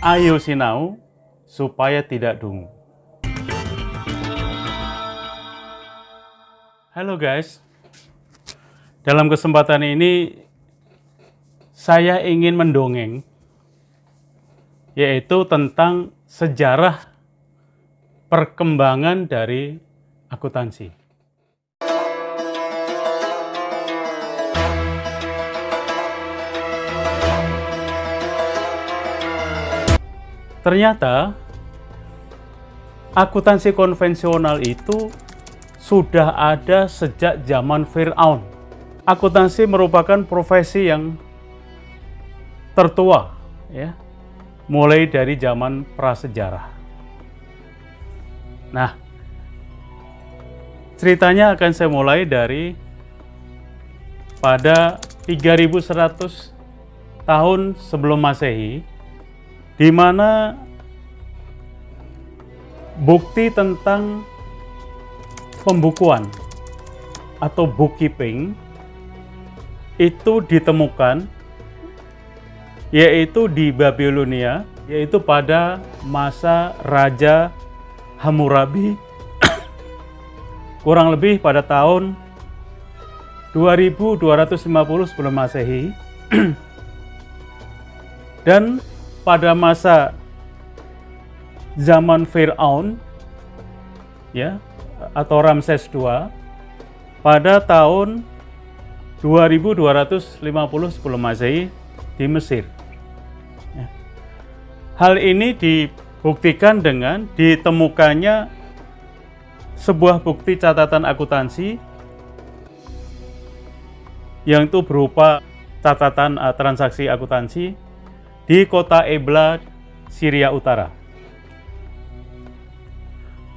Ayo sinau supaya tidak dungu. Halo guys, dalam kesempatan ini saya ingin mendongeng, yaitu tentang sejarah perkembangan dari akuntansi. Ternyata akuntansi konvensional itu sudah ada sejak zaman Firaun. Akuntansi merupakan profesi yang tertua, ya, mulai dari zaman prasejarah. Nah, ceritanya akan saya mulai dari pada 3100 tahun sebelum Masehi, di mana bukti tentang pembukuan atau bookkeeping itu ditemukan, yaitu di Babilonia, yaitu pada masa Raja Hammurabi kurang lebih pada tahun 2250 sebelum Masehi. Dan pada masa zaman Firaun, ya, atau Ramses II, pada tahun 2250 sebelum Masehi di Mesir. Ya. Hal ini dibuktikan dengan ditemukannya sebuah bukti catatan akuntansi yang itu berupa catatan transaksi akuntansi di kota Ebla, Syria Utara.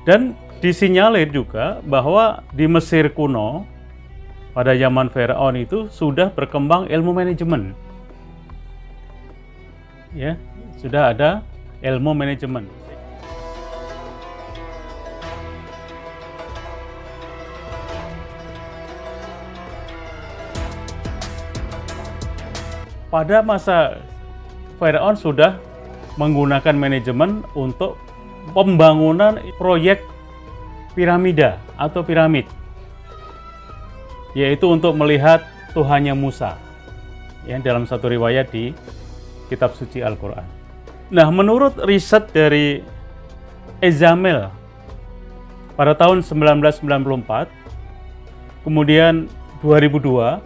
Dan disinyalir juga bahwa di Mesir kuno pada zaman Firaun itu sudah berkembang ilmu manajemen. Ya, sudah ada ilmu manajemen. Pada masa Firaun sudah menggunakan manajemen untuk pembangunan proyek piramida atau piramid, yaitu untuk melihat Tuhannya Musa, ya, dalam satu riwayat di kitab suci Al-Quran. Nah, menurut riset dari Ezamel pada tahun 1994, kemudian 2002,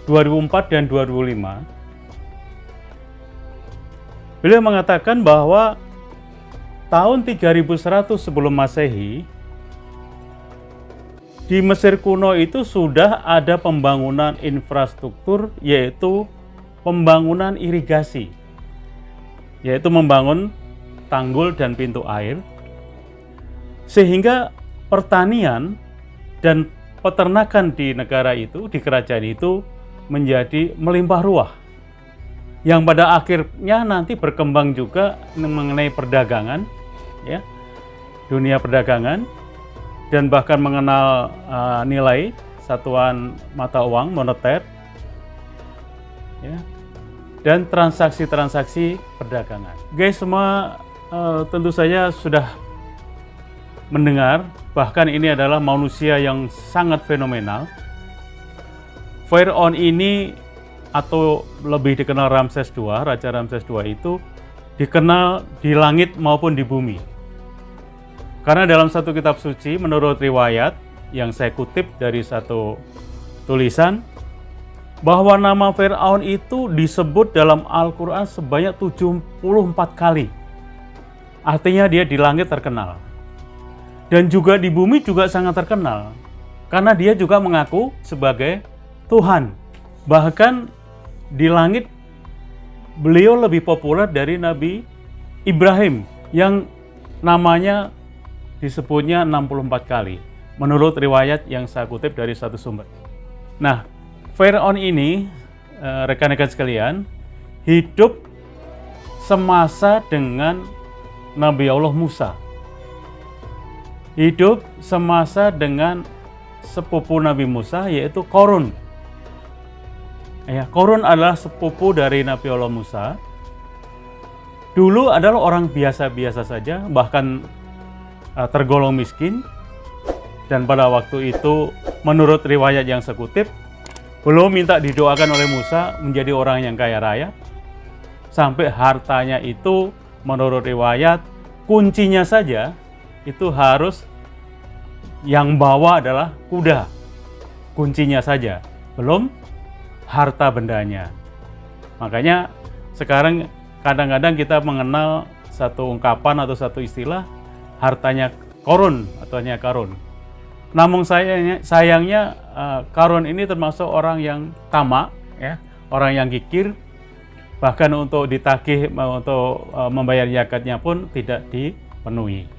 2004 dan 2005, beliau mengatakan bahwa tahun 3100 sebelum Masehi di Mesir kuno itu sudah ada pembangunan infrastruktur, yaitu pembangunan irigasi, yaitu membangun tanggul dan pintu air, sehingga pertanian dan peternakan di negara itu, di kerajaan itu, menjadi melimpah ruah, yang pada akhirnya nanti berkembang juga mengenai perdagangan, ya, dunia perdagangan, dan bahkan mengenal nilai satuan mata uang moneter, ya, dan transaksi-transaksi perdagangan. Guys, semua tentu saja sudah mendengar, bahkan ini adalah manusia yang sangat fenomenal. Firaun ini, atau lebih dikenal Ramses II, Raja Ramses II itu dikenal di langit maupun di bumi. Karena dalam satu kitab suci, menurut riwayat yang saya kutip dari satu tulisan, bahwa nama Firaun itu disebut dalam Al-Quran sebanyak 74 kali. Artinya dia di langit terkenal. Dan juga di bumi juga sangat terkenal. Karena dia juga mengaku sebagai Tuhan. Bahkan di langit beliau lebih populer dari Nabi Ibrahim yang namanya disebutnya 64 kali menurut riwayat yang saya kutip dari satu sumber. Nah, Firaun ini, rekan-rekan sekalian, hidup semasa dengan Nabi Allah Musa. Hidup semasa dengan sepupu Nabi Musa, yaitu Korun. Ya, Korun adalah sepupu dari Nabi Allah Musa. dulu adalah orang biasa-biasa saja, bahkan tergolong miskin. Dan pada waktu itu menurut riwayat yang sekutip, belum minta didoakan oleh Musa menjadi orang yang kaya raya, sampai hartanya itu menurut riwayat kuncinya saja itu harus yang bawa adalah kuda, kuncinya saja, belum harta bendanya. Makanya sekarang kadang-kadang kita mengenal satu ungkapan atau satu istilah, hartanya Korun atau hanya Karun. Namun sayangnya Karun ini termasuk orang yang tamak, ya, orang yang kikir, bahkan untuk ditagih untuk membayar zakatnya pun tidak dipenuhi.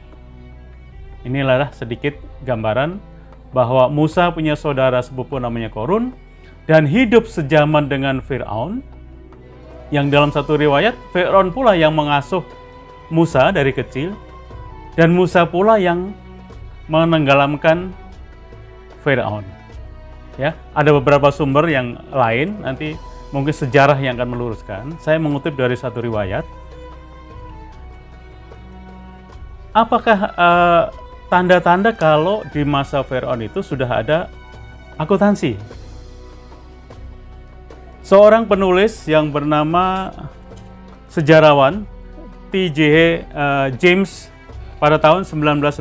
Inilah sedikit gambaran bahwa Musa punya saudara sepupu namanya Korun dan hidup sejaman dengan Fir'aun, yang dalam satu riwayat Fir'aun pula yang mengasuh Musa dari kecil, dan Musa pula yang menenggelamkan Fir'aun. Ya, ada beberapa sumber yang lain, nanti mungkin sejarah yang akan meluruskan. Saya mengutip dari satu riwayat. Apakah tanda-tanda kalau di masa Fir'aun itu sudah ada akuntansi? Seorang penulis yang bernama sejarawan T.J. James pada tahun 1985,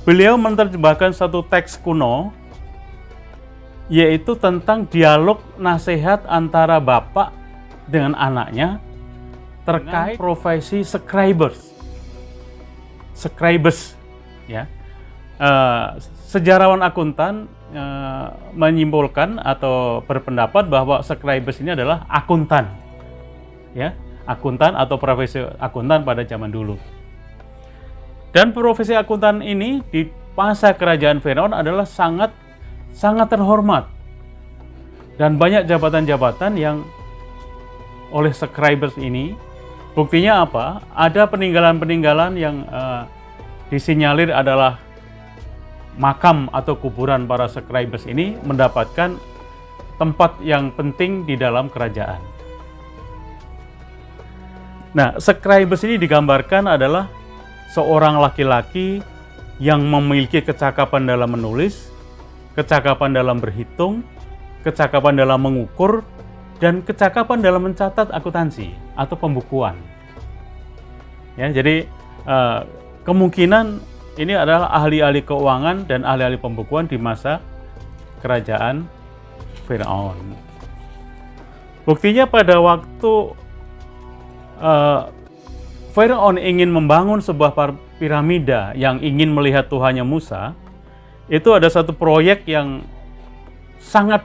beliau menerjemahkan satu teks kuno, yaitu tentang dialog nasihat antara bapak dengan anaknya terkait profesi scribes, ya. Sejarawan akuntan menyimpulkan atau berpendapat bahwa scribes ini adalah akuntan, ya, akuntan atau profesi akuntan pada zaman dulu. Dan profesi akuntan ini di masa kerajaan Firaun adalah sangat terhormat. Dan banyak jabatan-jabatan yang oleh scribes ini, buktinya apa? Ada peninggalan-peninggalan yang disinyalir adalah makam atau kuburan para scribes ini mendapatkan tempat yang penting di dalam kerajaan. Nah, scribes ini digambarkan adalah seorang laki-laki yang memiliki kecakapan dalam menulis, kecakapan dalam berhitung, kecakapan dalam mengukur, dan kecakapan dalam mencatat akuntansi atau pembukuan. Ya, jadi kemungkinan ini adalah ahli-ahli keuangan dan ahli-ahli pembukuan di masa kerajaan Firaun. Buktinya pada waktu Firaun ingin membangun sebuah piramida yang ingin melihat Tuhannya Musa, itu ada satu proyek yang sangat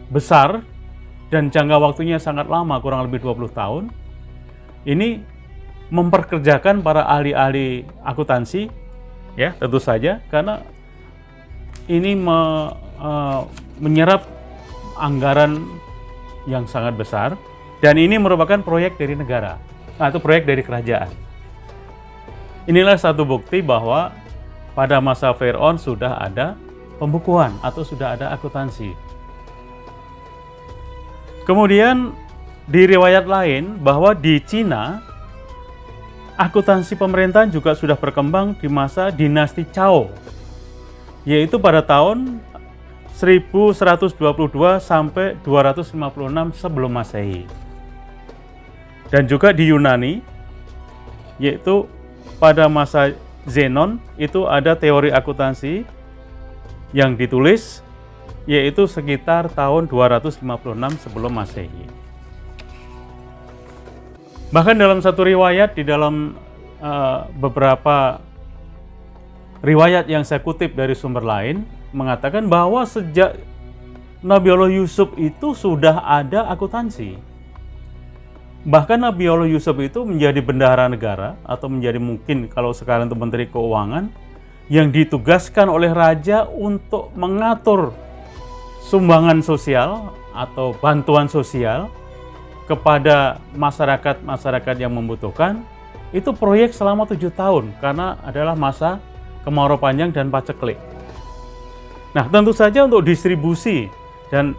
besar dan jangka waktunya sangat lama, kurang lebih 20 tahun. Ini memperkerjakan para ahli-ahli akuntansi, ya tentu saja, karena ini menyerap anggaran yang sangat besar, dan ini merupakan proyek dari negara atau proyek dari kerajaan. Inilah satu bukti bahwa pada masa Firaun sudah ada pembukuan atau sudah ada akuntansi. Kemudian di riwayat lain bahwa di Cina akuntansi pemerintahan juga sudah berkembang di masa dinasti Chao, yaitu pada tahun 1122 sampai 256 sebelum Masehi. Dan juga di Yunani, yaitu pada masa Zenon itu ada teori akuntansi yang ditulis, yaitu sekitar tahun 256 sebelum Masehi. Bahkan dalam satu riwayat, di dalam beberapa riwayat yang saya kutip dari sumber lain, mengatakan bahwa sejak Nabi Allah Yusuf itu sudah ada akuntansi. Bahkan Nabi Allah Yusuf itu menjadi bendahara negara, atau menjadi mungkin kalau sekarang itu Menteri Keuangan, yang ditugaskan oleh raja untuk mengatur sumbangan sosial atau bantuan sosial kepada masyarakat yang membutuhkan. Itu proyek selama 7 tahun karena adalah masa kemarau panjang dan paceklik. Nah, tentu saja untuk distribusi dan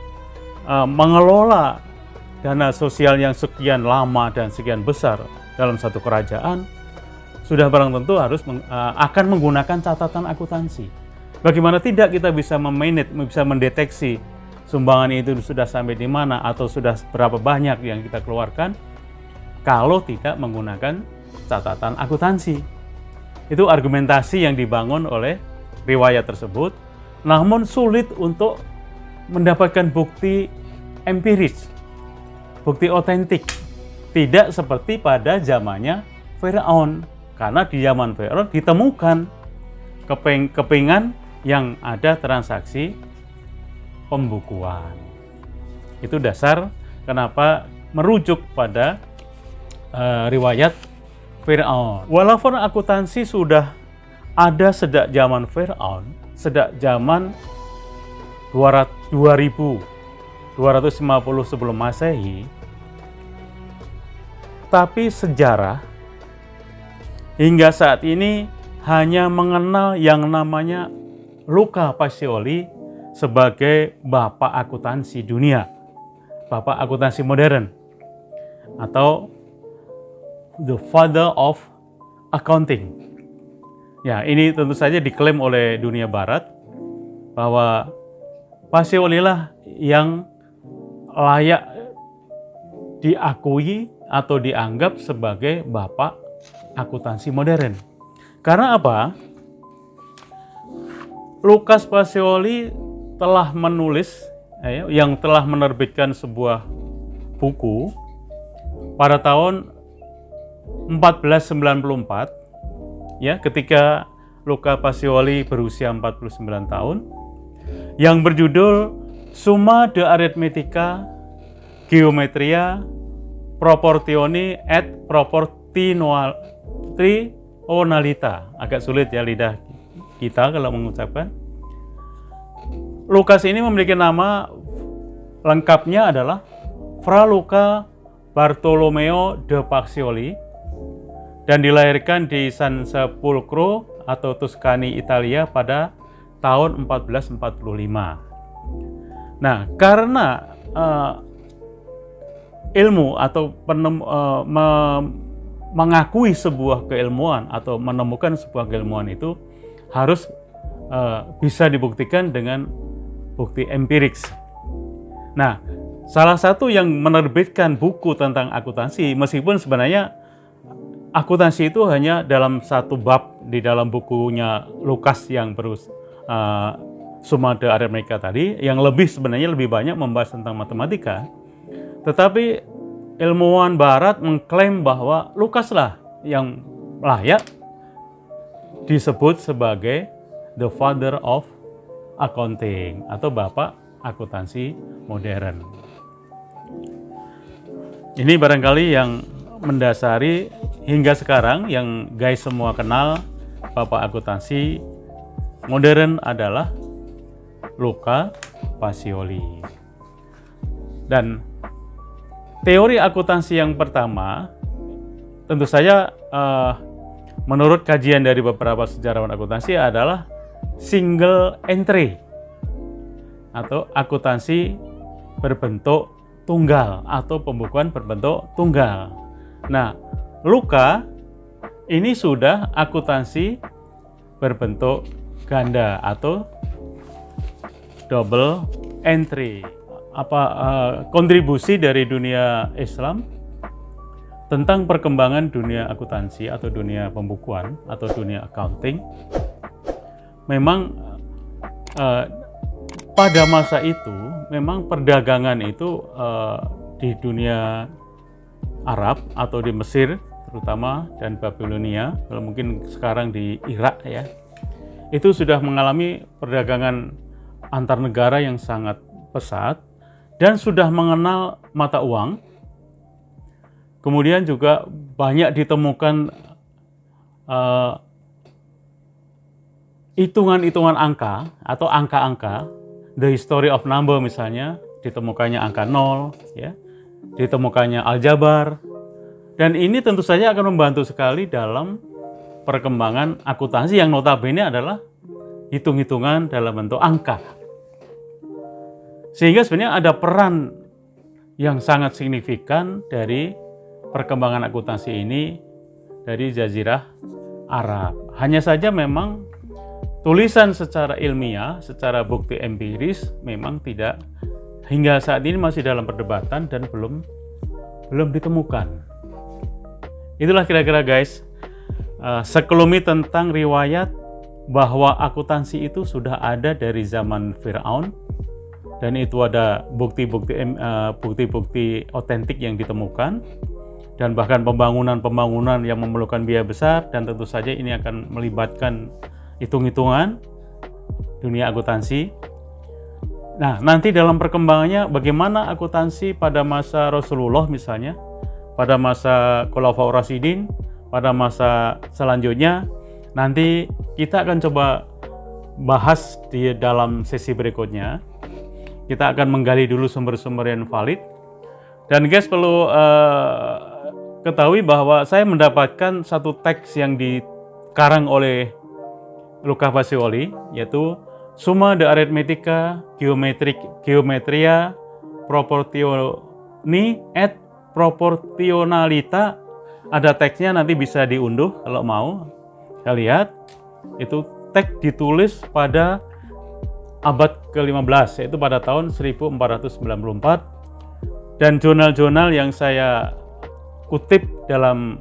mengelola dana sosial yang sekian lama dan sekian besar dalam satu kerajaan, sudah barang tentu harus akan menggunakan catatan akuntansi. Bagaimana tidak kita bisa memanage, bisa mendeteksi sumbangan itu sudah sampai di mana atau sudah berapa banyak yang kita keluarkan kalau tidak menggunakan catatan akuntansi. Itu argumentasi yang dibangun oleh riwayat tersebut, namun sulit untuk mendapatkan bukti empiris, bukti otentik. Tidak seperti pada zamannya Firaun, karena di zaman Firaun ditemukan kepingan yang ada transaksi pembukuan. Itu dasar kenapa merujuk pada riwayat Firaun. Walaupun akuntansi sudah ada sejak zaman Firaun, sejak zaman 2250 sebelum Masehi, tapi sejarah hingga saat ini hanya mengenal yang namanya Luca Pacioli sebagai bapak akuntansi dunia, bapak akuntansi modern, atau the father of accounting. Ya, ini tentu saja diklaim oleh dunia barat bahwa Pacioli lah yang layak diakui atau dianggap sebagai bapak akuntansi modern. Karena apa? Lucas Pacioli telah menulis, yang telah menerbitkan sebuah buku pada tahun 1494, ya, ketika Luca Pacioli berusia 49 tahun, yang berjudul Summa de Arithmetica Geometria Proportioni et Proportionalita. Agak sulit ya lidah kita kalau mengucapkan. Lucas ini memiliki nama lengkapnya adalah Fra Luca Bartolomeo de Pacioli dan dilahirkan di San Sepolcro atau Tuscany, Italia pada tahun 1445. Nah, karena ilmu atau mengakui sebuah keilmuan atau menemukan sebuah keilmuan itu harus bisa dibuktikan dengan bukti empirik. Nah, salah satu yang menerbitkan buku tentang akuntansi, meskipun sebenarnya akuntansi itu hanya dalam satu bab di dalam bukunya Lucas yang Summa de Arithmetica tadi, yang sebenarnya lebih banyak membahas tentang matematika, tetapi ilmuwan barat mengklaim bahwa Lucas lah yang layak disebut sebagai the father of accounting atau bapak akuntansi modern. Ini barangkali yang mendasari hingga sekarang yang guys semua kenal bapak akuntansi modern adalah Luca Pacioli. Dan teori akuntansi yang pertama tentu saja menurut kajian dari beberapa sejarawan akuntansi adalah single entry atau akuntansi berbentuk tunggal atau pembukuan berbentuk tunggal. Nah, Luca ini sudah akuntansi berbentuk ganda atau double entry. Kontribusi dari dunia Islam tentang perkembangan dunia akuntansi atau dunia pembukuan atau dunia accounting. Memang pada masa itu memang perdagangan itu di dunia Arab atau di Mesir terutama dan Babilonia, kalau mungkin sekarang di Irak ya, itu sudah mengalami perdagangan antar negara yang sangat pesat dan sudah mengenal mata uang. Kemudian juga banyak ditemukan hitungan-hitungan angka atau angka-angka, the history of number misalnya, ditemukannya angka 0, ya, ditemukannya aljabar, dan ini tentu saja akan membantu sekali dalam perkembangan akuntansi yang notabene adalah hitung-hitungan dalam bentuk angka. Sehingga sebenarnya ada peran yang sangat signifikan dari perkembangan akuntansi ini dari Jazirah Arab. Hanya saja memang tulisan secara ilmiah, secara bukti empiris memang tidak, hingga saat ini masih dalam perdebatan dan belum ditemukan. Itulah kira-kira guys, sekelumit tentang riwayat bahwa akuntansi itu sudah ada dari zaman Firaun, dan itu ada bukti-bukti otentik yang ditemukan, dan bahkan pembangunan yang memerlukan biaya besar, dan tentu saja ini akan melibatkan hitung-hitungan dunia akuntansi. Nah, nanti dalam perkembangannya bagaimana akuntansi pada masa Rasulullah misalnya, pada masa Khulafaur Rasyidin, pada masa selanjutnya, nanti kita akan coba bahas di dalam sesi berikutnya. Kita akan menggali dulu sumber-sumber yang valid. Dan guys, perlu ketahui bahwa saya mendapatkan satu teks yang dikarang oleh Luca Pacioli, yaitu Summa de Arithmetica Geometria Proportioni et Proportionalita. Ada teksnya, nanti bisa diunduh kalau mau. Kita lihat, itu teks ditulis pada abad ke-15, yaitu pada tahun 1494, dan jurnal-jurnal yang saya kutip dalam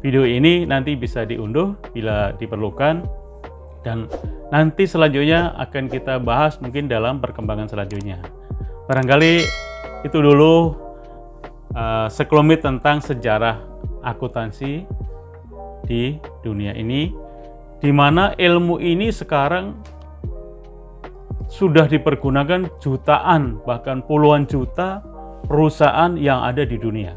video ini nanti bisa diunduh bila diperlukan, dan nanti selanjutnya akan kita bahas mungkin dalam perkembangan selanjutnya. Barangkali itu dulu sekelumit tentang sejarah akuntansi di dunia ini, di mana ilmu ini sekarang sudah dipergunakan jutaan, bahkan puluhan juta perusahaan yang ada di dunia.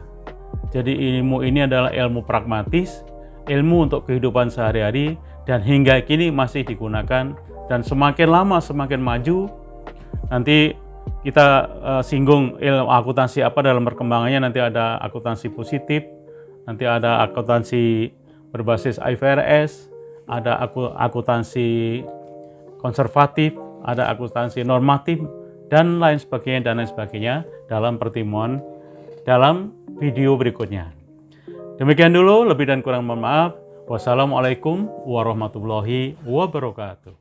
Jadi ilmu ini adalah ilmu pragmatis, ilmu untuk kehidupan sehari-hari, dan hingga kini masih digunakan, dan semakin lama semakin maju. Nanti kita singgung ilmu akuntansi apa dalam perkembangannya. Nanti ada akuntansi positif, nanti ada akuntansi berbasis IFRS, ada akuntansi konservatif, ada akuntansi normatif, dan lain sebagainya dalam pertemuan dalam video berikutnya. Demikian dulu, lebih dan kurang mohon maaf. Wassalamualaikum warahmatullahi wabarakatuh.